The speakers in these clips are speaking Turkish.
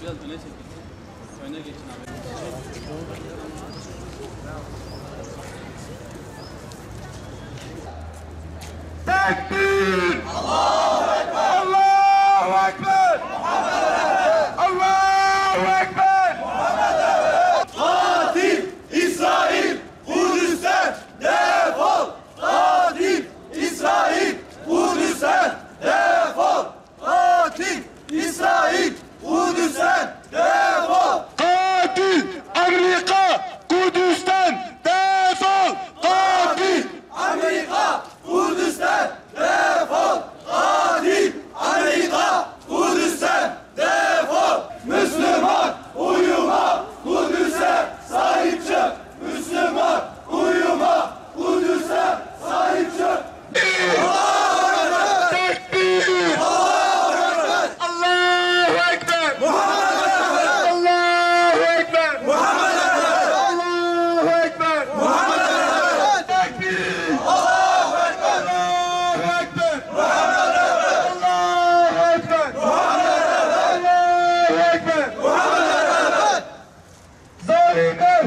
Biraz öne çekin. Öne geçin abi. Tekbir! Allahu Ekber! Allahu Ekber! Allahu Ekber! Katil İsrail! Kudüs'ten defol! Katil İsrail! Kudüs'ten defol! Katil İsrail! Kudüs'ten defol! Katil Amerika! Kudüs'ten defol! Katil Amerika! Kudüs'ten defol! Katil Amerika! Kudüs'ten defol! Müslüman uyuma! Kudüs'e sahip çık! Müslüman uyuma! Kudüs'e sahip çık! Allahu Ekber! Tekbir! Allahu Ekber! Allahu Ekber! Allahu Ekber! Tekbir! Allahu Ekber! Allahu Ekber! Allahu Ekber! Zalimler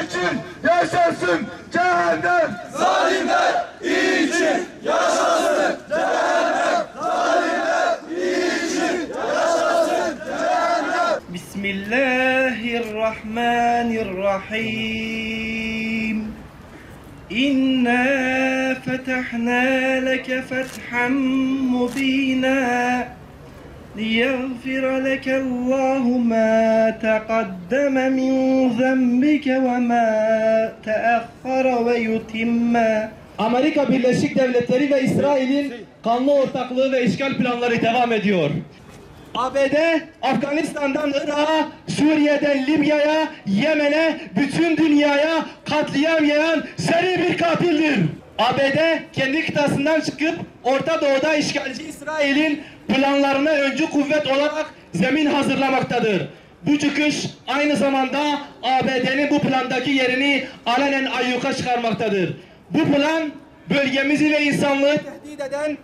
için yaşasın cehennem! Zalimler için yaşasın cehennem! Zalimler için yaşasın cehennem! Bismillahirrahmanirrahim. İnna fetahna leke fethan mubina. ليغفر لك الله ما تقدم من ذنبك وما تأخر ويتم. Amerika Birleşik Devletleri ve İsrail'in kanlı ortaklığı ve işgal planları devam ediyor. ABD, Afganistan'dan Irak'a, Suriye'den Libya'ya, Yemen'e, bütün dünyaya katliam yayan seri bir katildir. ABD kendi kıtasından çıkıp Orta Doğu'da işgalci İsrail'in planlarına öncü kuvvet olarak zemin hazırlamaktadır. Bu çıkış aynı zamanda ABD'nin bu plandaki yerini alenen ayyuka çıkarmaktadır. Bu plan bölgemizi ve insanlığı tehdit eden,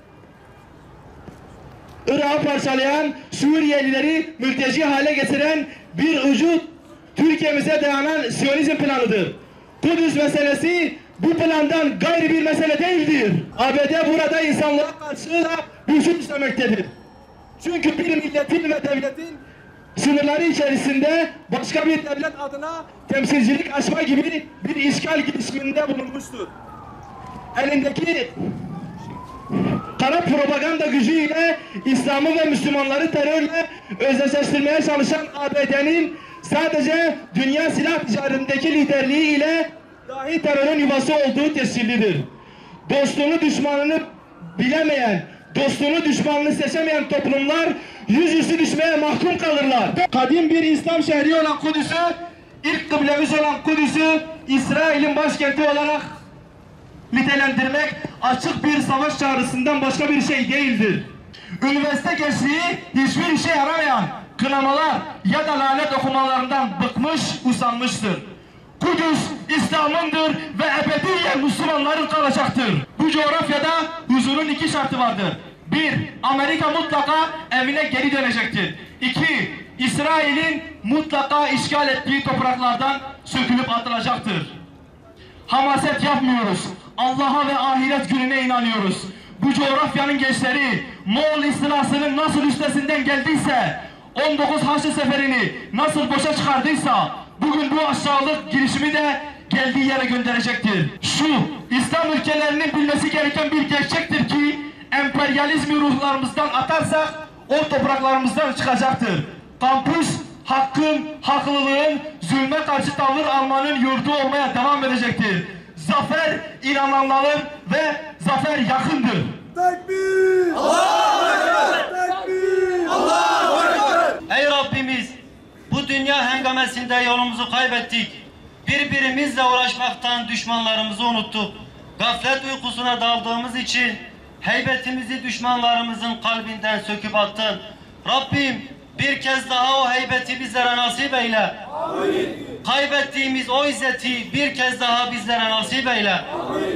Irak'ı parçalayan, Suriyelileri mülteci hale getiren bir ucu Türkiye'mize dayanan Siyonizm planıdır. Kudüs meselesi bu plandan gayri bir mesele değildir. ABD burada insanlığa karşı da güçlük istemektedir. Çünkü bir milletin ve devletin sınırları içerisinde başka bir devlet adına temsilcilik açma gibi bir işgal girişiminde bulunmuştur. Elindeki kara propaganda gücüyle İslam'ı ve Müslümanları terörle özdeşleştirmeye çalışan ABD'nin sadece dünya silah ticaretindeki liderliği ile dahi terörün yuvası olduğu tescillidir. Dostluğunu düşmanını bilemeyen, dostluğunu düşmanını seçemeyen toplumlar yüzüstü düşmeye mahkum kalırlar. Kadim bir İslam şehri olan Kudüs'ü, ilk kıblemiz olan Kudüs'ü İsrail'in başkenti olarak nitelendirmek açık bir savaş çağrısından başka bir şey değildir. Üniversite gençliği hiçbir işe yaramayan kınamalar ya da lanet okumalarından bıkmış, usanmıştır. Kudüs İslam'ındır ve ebediyen Müslümanların kalacaktır. Bu coğrafyada huzurun iki şartı vardır. 1. Amerika mutlaka evine geri dönecektir. 2. İsrail'in mutlaka işgal ettiği topraklardan sökülüp atılacaktır. Hamaset yapmıyoruz. Allah'a ve ahiret gününe inanıyoruz. Bu coğrafyanın gençleri Moğol istilasının nasıl üstesinden geldiyse, 19 Haçlı Seferi'ni nasıl boşa çıkardıysa, bugün bu aşağılık girişimi de geldiği yere gönderecektir. Şu İslam ülkelerinin bilmesi gereken bir gerçektir ki emperyalizmi ruhlarımızdan atarsak o topraklarımızdan çıkacaktır. Kampüs hakkın, haklılığın, zulme karşı tavır almanın yurdu olmaya devam edecektir. Zafer inananların ve zafer yakındır. Tekbir! Allahu Ekber! Tekbir! Allahu Ekber! Ey Rabbimiz! Bu dünya hengamesinde yolumuzu kaybettik. Birbirimizle uğraşmaktan düşmanlarımızı unuttuk. Gaflet uykusuna daldığımız için heybetimizi düşmanlarımızın kalbinden söküp attın. Rabbim bir kez daha o heybeti bizlere nasip eyle. Amin. Kaybettiğimiz o izzeti bir kez daha bizlere nasip eyle. Amin.